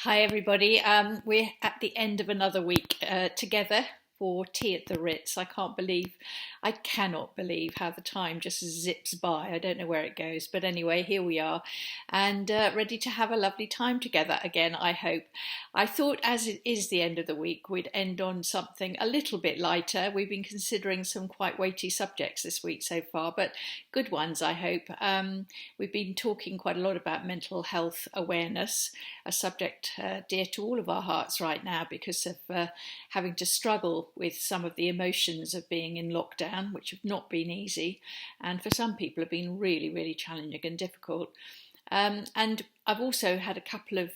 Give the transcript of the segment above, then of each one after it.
Hi everybody. We're at the end of another week together for tea at the Ritz. I cannot believe how the time just zips by. I don't know where it goes, but anyway, here we are, and ready to have a lovely time together again, I hope. I thought, as it is the end of the week, we'd end on something a little bit lighter. We've been considering some quite weighty subjects this week so far, but good ones, I hope. We've been talking quite a lot about mental health awareness, a subject dear to all of our hearts right now because of having to struggle with some of the emotions of being in lockdown, which have not been easy, and for some people have been really, really challenging and difficult. And I've also had a couple of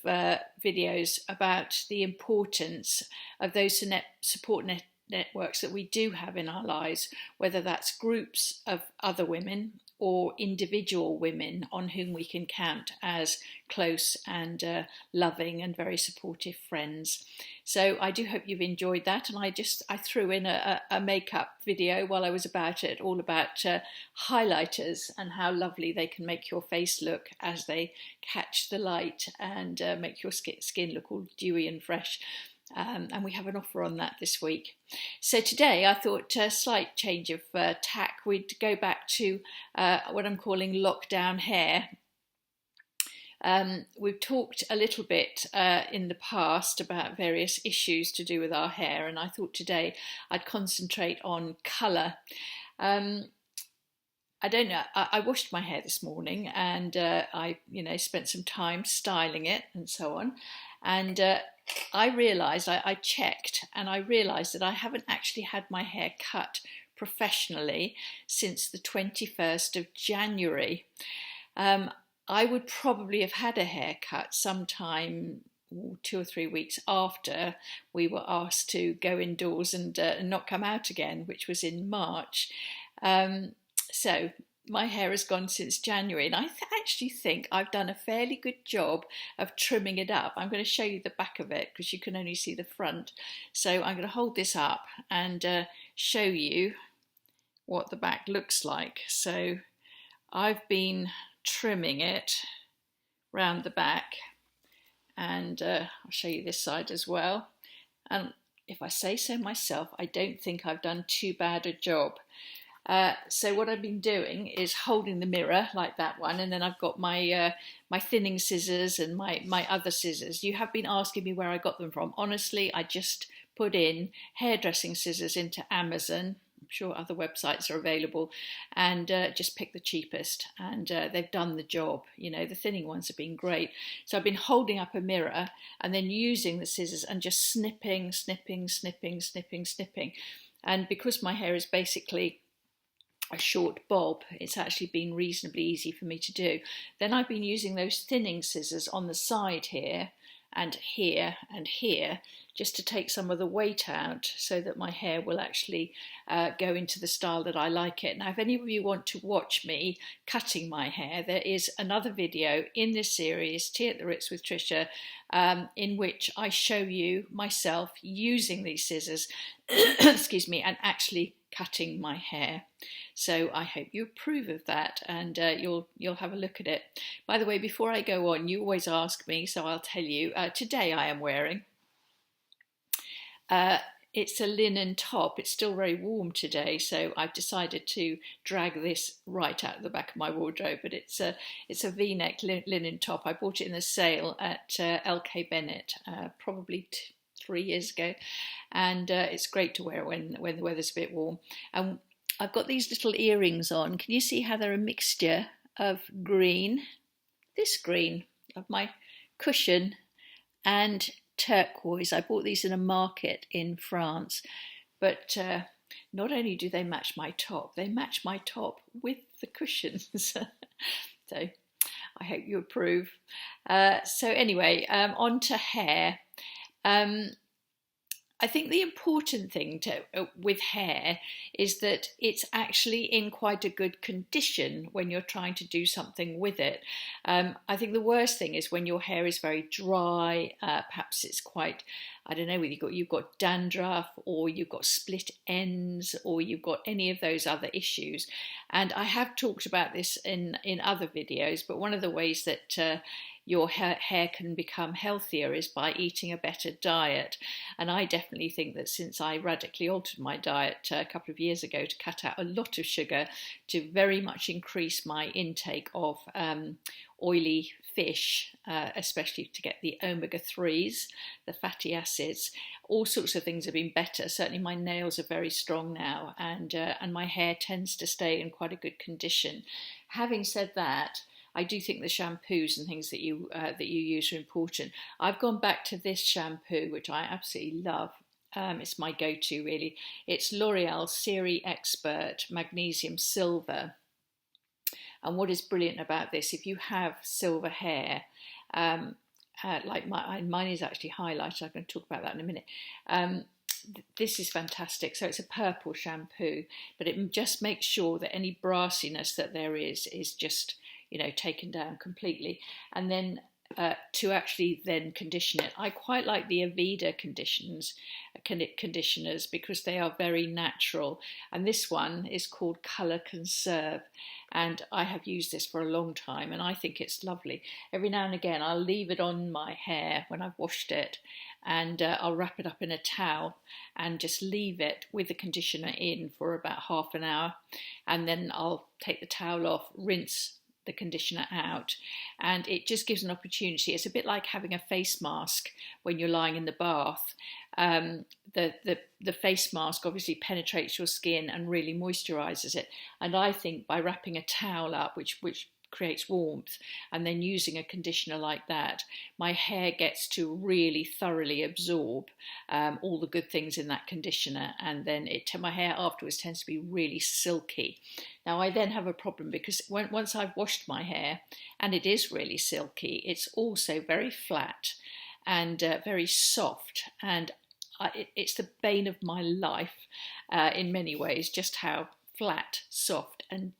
videos about the importance of those support networks that we do have in our lives, whether that's groups of other women or individual women on whom we can count as close and loving and very supportive friends. So I do hope you've enjoyed that, and I threw in a makeup video while I was about it, all about highlighters and how lovely they can make your face look as they catch the light and make your skin look all dewy and fresh. And we have an offer on that this week. So today I thought a slight change of tack. We'd go back to what I'm calling lockdown hair. We've talked a little bit in the past about various issues to do with our hair, and I thought today I'd concentrate on colour. I don't know, I washed my hair this morning, and I spent some time styling it and so on, and I realised, I checked, and I realised that I haven't actually had my hair cut professionally since the 21st of January. I would probably have had a haircut sometime 2 or 3 weeks after we were asked to go indoors and not come out again, which was in March. So my hair has gone since January, and I actually think I've done a fairly good job of trimming it up. I'm going to show you the back of it because you can only see the front. So I'm going to hold this up and show you what the back looks like. So I've been trimming it round the back, and I'll show you this side as well. And if I say so myself, I don't think I've done too bad a job. So what I've been doing is holding the mirror like that one, and then I've got my my thinning scissors and my other scissors. You have been asking me where I got them from. Honestly, I just put in hairdressing scissors into Amazon. I'm sure other websites are available, and just pick the cheapest, and they've done the job. You know, the thinning ones have been great. So I've been holding up a mirror and then using the scissors and just snipping. And because my hair is basically a short bob, it's actually been reasonably easy for me to do. Then I've been using those thinning scissors on the side here and here and here, just to take some of the weight out so that my hair will actually go into the style that I like it. Now, if any of you want to watch me cutting my hair, there is another video in this series, Tea at the Ritz with Tricia, in which I show you myself using these scissors, excuse me, and actually cutting my hair. So I hope you approve of that, and you'll have a look at it. By the way, before I go on, you always ask me, so I'll tell you. Today I am wearing it's a linen top. It's still very warm today, so I've decided to drag this right out of the back of my wardrobe. But it's a V-neck linen top. I bought it in a sale at LK Bennett probably 3 years ago, and it's great to wear when the weather's a bit warm. And I've got these little earrings on. Can you see how they're a mixture of green, this green of my cushion, and turquoise? I bought these in a market in France, but not only do they match my top, they match my top with the cushions. So I hope you approve. So anyway, on to hair. I think the important thing with hair is that it's actually in quite a good condition when you're trying to do something with it. I think the worst thing is when your hair is very dry, perhaps it's quite, I don't know whether you've got dandruff or you've got split ends or you've got any of those other issues. And I have talked about this in other videos, but one of the ways that your hair can become healthier is by eating a better diet. And I definitely think that since I radically altered my diet a couple of years ago to cut out a lot of sugar, to very much increase my intake of oily fish, especially to get the omega-3s, the fatty acids, all sorts of things have been better. Certainly my nails are very strong now, and my hair tends to stay in quite a good condition. Having said that, I do think the shampoos and things that you use are important. I've gone back to this shampoo, which I absolutely love. It's my go-to, really. It's L'Oreal Siri Expert Magnesium Silver. And what is brilliant about this, if you have silver hair, like mine is actually highlighted, I'm going to talk about that in a minute. This is fantastic. So it's a purple shampoo, but it just makes sure that any brassiness that there is just, taken down completely. And then to actually then condition it. I quite like the Aveda conditioners because they are very natural. And this one is called Colour Conserve. And I have used this for a long time and I think it's lovely. Every now and again I'll leave it on my hair when I've washed it, and I'll wrap it up in a towel and just leave it with the conditioner in for about half an hour. And then I'll take the towel off, rinse the conditioner out, and it just gives an opportunity. It's a bit like having a face mask when you're lying in the bath. The face mask obviously penetrates your skin and really moisturizes it, and I think by wrapping a towel up, which creates warmth, and then using a conditioner like that, my hair gets to really thoroughly absorb all the good things in that conditioner, and then my hair afterwards tends to be really silky. Now I then have a problem because once I've washed my hair and it is really silky, it's also very flat and very soft, and it's the bane of my life in many ways, just how flat, soft and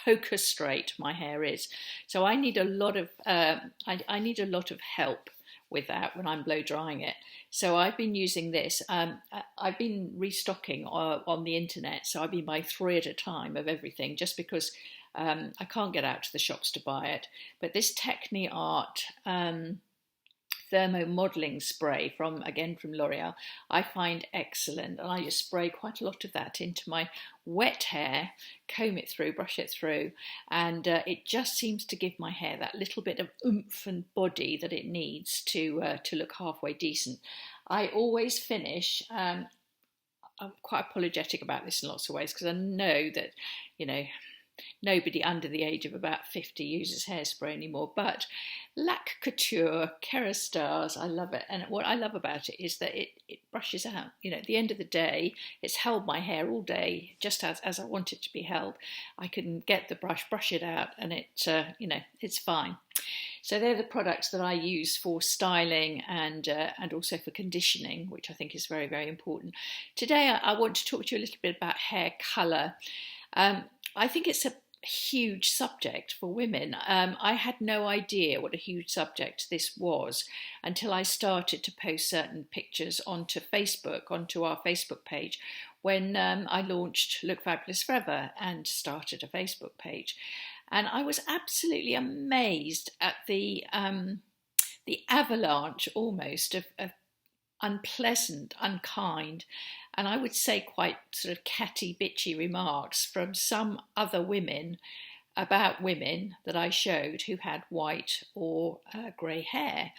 poker straight my hair is. So I need a lot of I need a lot of help with that when I'm blow drying it. So I've been using this. I've been restocking on the internet, so I've been buying 3 at a time of everything, just because I can't get out to the shops to buy it. But this Techni Art Thermo modelling spray from L'Oreal, I find excellent, and I just spray quite a lot of that into my wet hair, comb it through, brush it through, and it just seems to give my hair that little bit of oomph and body that it needs to look halfway decent. I always finish. I'm quite apologetic about this in lots of ways because I know that nobody under the age of about 50 uses hairspray anymore, but Lac Couture, Kerastars, I love it. And what I love about it is that it brushes out. At the end of the day, it's held my hair all day, just as I want it to be held. I can get the brush it out, and it's fine. So they're the products that I use for styling and also for conditioning, which I think is very, very important. Today, I want to talk to you a little bit about hair colour. I think it's a huge subject for women. I had no idea what a huge subject this was until I started to post certain pictures onto our Facebook page, when I launched Look Fabulous Forever and started a Facebook page. And I was absolutely amazed at the avalanche almost of unpleasant, unkind, and I would say quite sort of catty, bitchy remarks from some other women about women that I showed who had white or grey hair.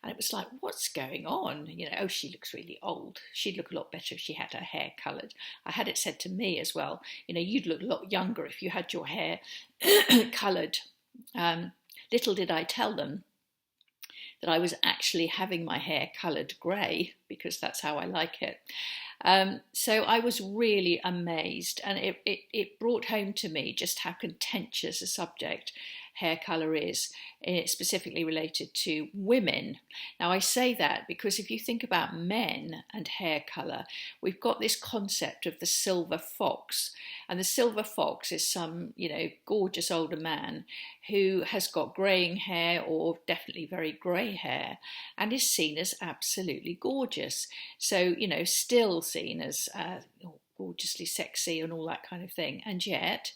And it was like, what's going on? Oh, she looks really old. She'd look a lot better if she had her hair coloured. I had it said to me as well, you'd look a lot younger if you had your hair coloured. Little did I tell them that I was actually having my hair coloured grey, because that's how I like it. So I was really amazed, and it brought home to me just how contentious a subject hair colour is, specifically related to women. Now I say that because if you think about men and hair colour, we've got this concept of the silver fox, and the silver fox is some, gorgeous older man who has got greying hair, or definitely very grey hair, and is seen as absolutely gorgeous. So, still seen as gorgeously sexy and all that kind of thing. And yet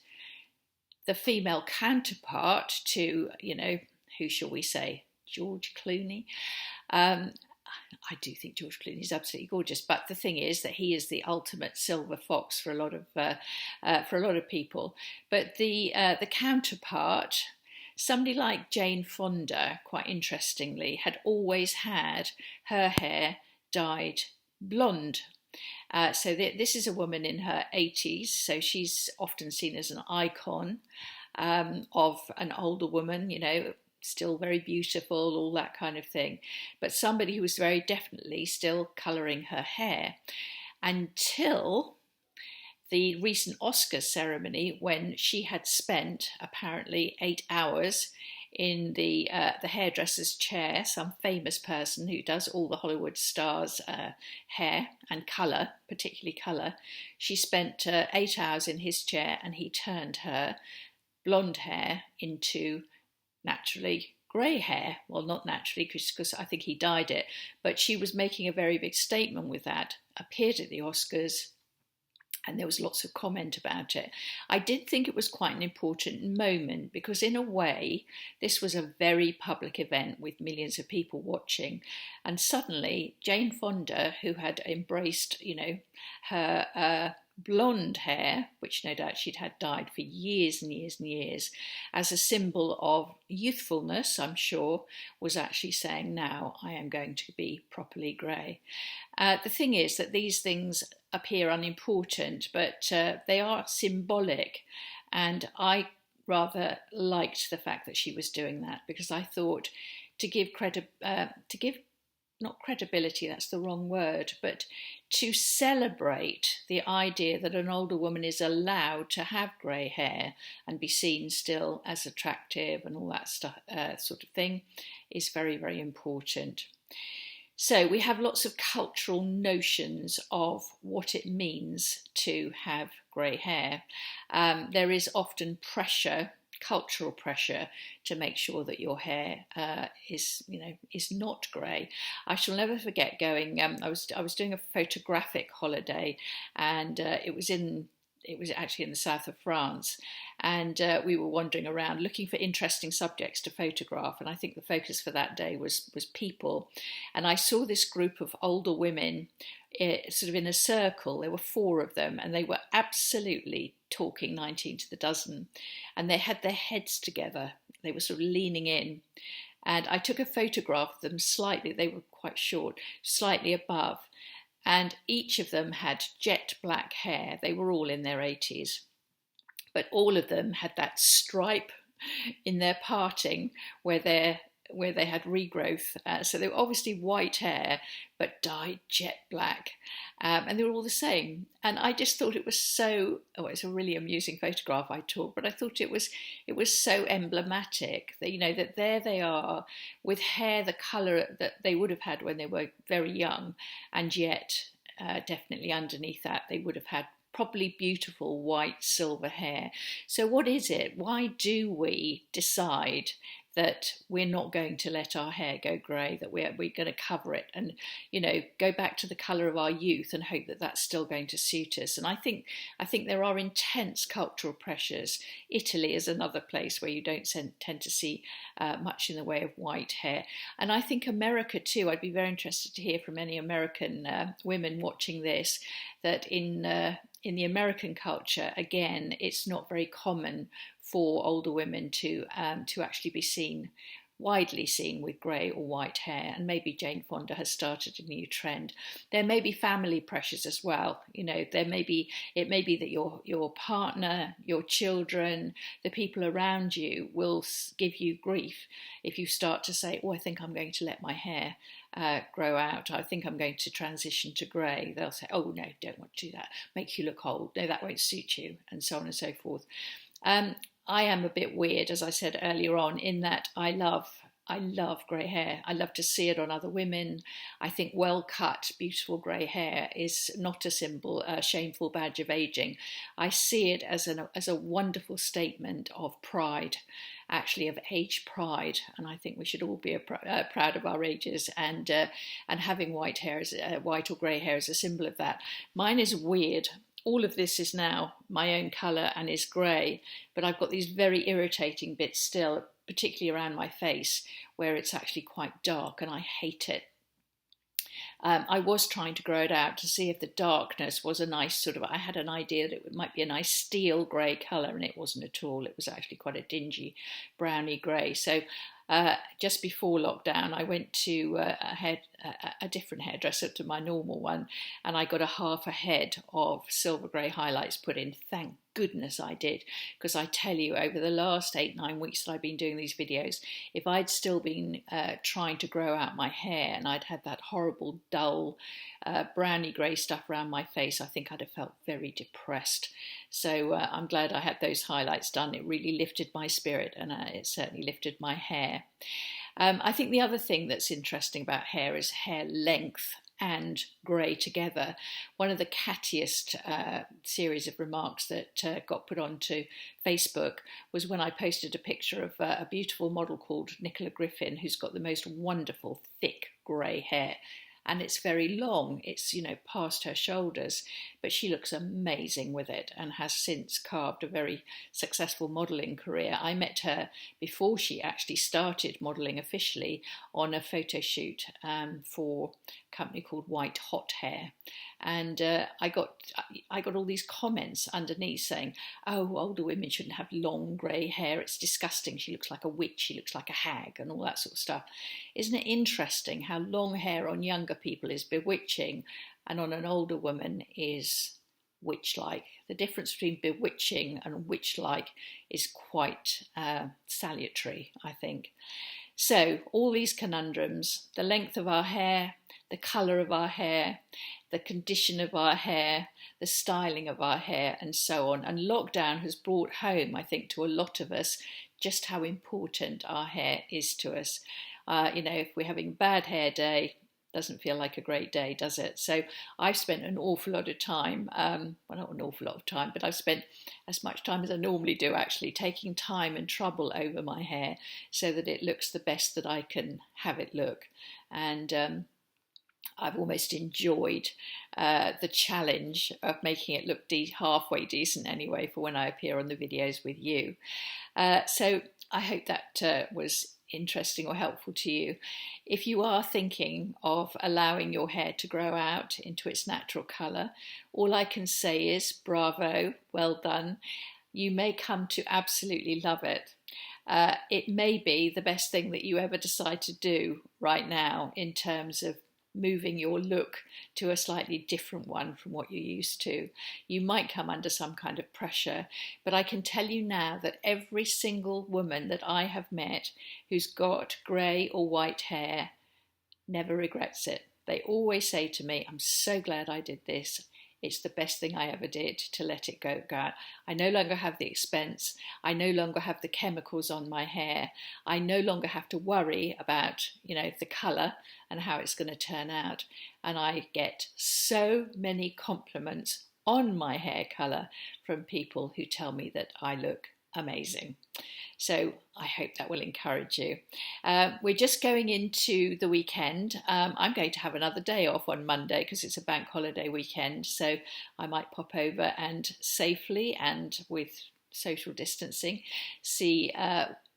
the female counterpart to, who shall we say, George Clooney. I do think George Clooney is absolutely gorgeous, but the thing is that he is the ultimate silver fox for a lot of people. But the counterpart, somebody like Jane Fonda, quite interestingly, had always had her hair dyed blonde. So this is a woman in her 80s, so she's often seen as an icon of an older woman, still very beautiful, all that kind of thing, but somebody who was very definitely still colouring her hair until the recent Oscars ceremony, when she had spent apparently 8 hours in the hairdresser's chair, some famous person who does all the Hollywood stars' hair and colour, particularly colour. She spent 8 hours in his chair, and he turned her blonde hair into naturally grey hair. Well, not naturally, because I think he dyed it, but she was making a very big statement with that, appeared at the Oscars, and there was lots of comment about it. I did think it was quite an important moment, because in a way this was a very public event with millions of people watching, and suddenly Jane Fonda, who had embraced her blonde hair, which no doubt she'd had dyed for years and years and years, as a symbol of youthfulness, I'm sure, was actually saying, now I am going to be properly grey. The thing is that these things appear unimportant, but they are symbolic, and I rather liked the fact that she was doing that, because I thought to give not credibility, that's the wrong word, but to celebrate the idea that an older woman is allowed to have grey hair and be seen still as attractive and all that stuff, sort of thing, is very, very important. So we have lots of cultural notions of what it means to have grey hair. There is often pressure, cultural pressure, to make sure that your hair is not grey. I shall never forget going. I was doing a photographic holiday, and it was actually in the south of France, and we were wandering around looking for interesting subjects to photograph, and I think the focus for that day was people. And I saw this group of older women sort of in a circle. There were 4 of them, and they were absolutely talking 19 to the dozen, and they had their heads together. They were sort of leaning in, and I took a photograph of them slightly, they were quite short, slightly above, and each of them had jet black hair. They were all in their 80s, but all of them had that stripe in their parting where they had regrowth. So they were obviously white hair, but dyed jet black. And they were all the same. And I just thought it was so, it's a really amusing photograph I took, but I thought it was so emblematic that, that there they are with hair the colour that they would have had when they were very young, and yet definitely underneath that they would have had probably beautiful white silver hair. So what is it? Why do we decide that we're not going to let our hair go grey, that we're going to cover it and, go back to the colour of our youth and hope that that's still going to suit us? And I think there are intense cultural pressures. Italy is another place where you don't tend to see much in the way of white hair. And I think America too, I'd be very interested to hear from any American women watching this, that in the American culture, again, it's not very common for older women to actually be widely seen with grey or white hair, and maybe Jane Fonda has started a new trend. There may be family pressures as well. It may be that your partner, your children, the people around you will give you grief if you start to say, "Oh, I think I'm going to let my hair grow out. I think I'm going to transition to grey." They'll say, "Oh no, don't want to do that. Make you look old. No, that won't suit you," and so on and so forth. I am a bit weird, as I said earlier on, in that I love grey hair. I love to see it on other women. I think well-cut, beautiful grey hair is not a shameful badge of ageing. I see it as a wonderful statement of pride, actually of age pride, and I think we should all be proud of our ages, and having white or grey hair is a symbol of that. Mine is weird. All of this is now my own colour and is grey, but I've got these very irritating bits still particularly around my face where it's actually quite dark, and I hate it. I was trying to grow it out to see if the darkness was a nice sort of, I had an idea that it might be a nice steel grey colour, and it wasn't at all. It was actually quite a dingy browny grey. So just before lockdown, I went to a different hairdresser to my normal one, and I got a half a head of silver grey highlights put in. Thank goodness I did, because I tell you, over the last 8-9 weeks that I've been doing these videos, if I'd still been trying to grow out my hair and I'd had that horrible dull browny grey stuff around my face, I think I'd have felt very depressed. So I'm glad I had those highlights done. It really lifted my spirit, and it certainly lifted my hair. I think the other thing that's interesting about hair is hair length and grey together. One of the cattiest series of remarks that got put onto Facebook was when I posted a picture of a beautiful model called Nicola Griffin, who's got the most wonderful thick grey hair. And it's very long, it's, past her shoulders, but she looks amazing with it and has since carved a very successful modelling career. I met her before she actually started modelling officially on a photo shoot for a company called White Hot Hair. And I got all these comments underneath saying, oh, older women shouldn't have long grey hair, it's disgusting, she looks like a witch, she looks like a hag, and all that sort of stuff. Isn't it interesting how long hair on younger people is bewitching and on an older woman is witch-like? The difference between bewitching and witch-like is quite salutary, I think. So all these conundrums, the length of our hair, the colour of our hair, the condition of our hair, the styling of our hair, and so on. And lockdown has brought home, I think, to a lot of us just how important our hair is to us. If we're having a bad hair day, doesn't feel like a great day, does it? So I've spent an awful lot of time, well, not an awful lot of time, but I've spent as much time as I normally do actually taking time and trouble over my hair so that it looks the best that I can have it look. And I've almost enjoyed the challenge of making it look halfway decent anyway for when I appear on the videos with you. So I hope that was interesting or helpful to you. If you are thinking of allowing your hair to grow out into its natural colour, all I can say is bravo, well done. You may come to absolutely love it. It may be the best thing that you ever decide to do right now in terms of moving your look to a slightly different one from what you're used to. You might come under some kind of pressure, but I can tell you now that every single woman that I have met who's got grey or white hair never regrets it. They always say to me, I'm so glad I did this. It's the best thing I ever did to let it go out. I no longer have the expense. I no longer have the chemicals on my hair. I no longer have to worry about, the colour and how it's going to turn out. And I get so many compliments on my hair colour from people who tell me that I look amazing. So I hope that will encourage you. We're just going into the weekend. I'm going to have another day off on Monday because it's a bank holiday weekend. So I might pop over and safely and with social distancing see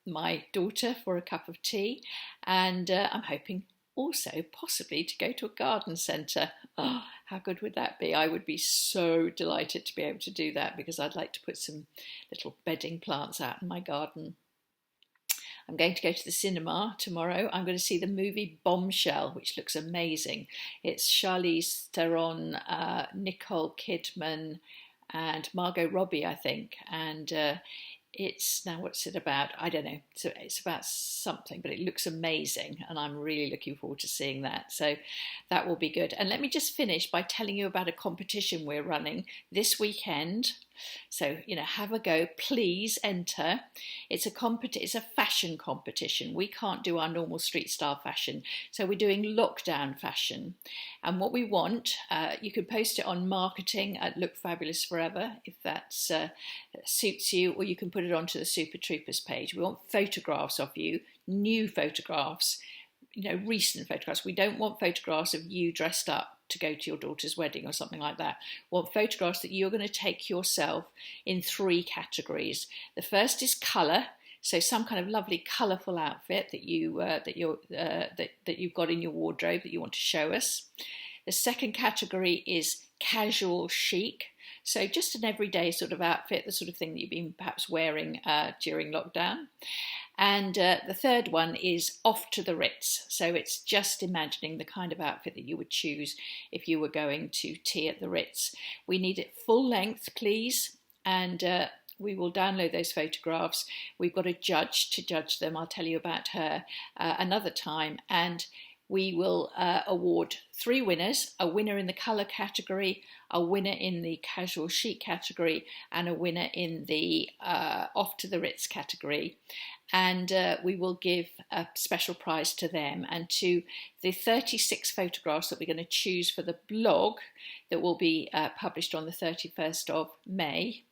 my daughter for a cup of tea. And I'm hoping also possibly to go to a garden centre. Oh, how good would that be? I would be so delighted to be able to do that because I'd like to put some little bedding plants out in my garden. I'm going to go to the cinema tomorrow. I'm going to see the movie Bombshell, which looks amazing. It's Charlize Theron, Nicole Kidman and Margot Robbie, I think. And what's it about? I don't know. So it's about something, but it looks amazing. And I'm really looking forward to seeing that. So that will be good. And let me just finish by telling you about a competition we're running this weekend. So, have a go. Please enter. It's a fashion competition. We can't do our normal street style fashion. So we're doing lockdown fashion. And what we want, you can post it on marketing at Look Fabulous Forever, if that suits you, or you can put it onto the Super Troopers page. We want photographs of you, new photographs, recent photographs. We don't want photographs of you dressed up to go to your daughter's wedding or something like that. We want photographs that you're going to take yourself in 3 categories. The first is colour. So some kind of lovely colourful outfit that you've got in your wardrobe that you want to show us. The second category is casual chic. So just an everyday sort of outfit, the sort of thing that you've been perhaps wearing during lockdown. And the third one is off to the Ritz. So it's just imagining the kind of outfit that you would choose if you were going to tea at the Ritz. We need it full length, please. And we will download those photographs. We've got a judge to judge them. I'll tell you about her another time. And we will award 3 winners, a winner in the colour category, a winner in the casual chic category, and a winner in the off to the Ritz category. And we will give a special prize to them and to the 36 photographs that we're going to choose for the blog that will be published on the 31st of May.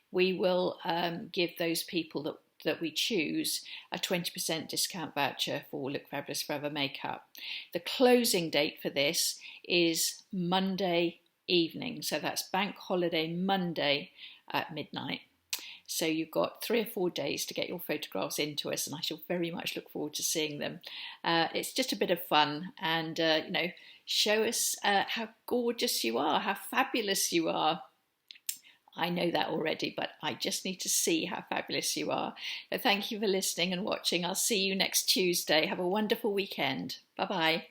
We will give those people that we choose a 20% discount voucher for Look Fabulous Forever makeup. The closing date for this is Monday evening, so that's Bank Holiday Monday at midnight. So you've got 3 or 4 days to get your photographs into us, and I shall very much look forward to seeing them. It's just a bit of fun, and show us how gorgeous you are, how fabulous you are. I know that already, but I just need to see how fabulous you are. So thank you for listening and watching. I'll see you next Tuesday. Have a wonderful weekend. Bye-bye.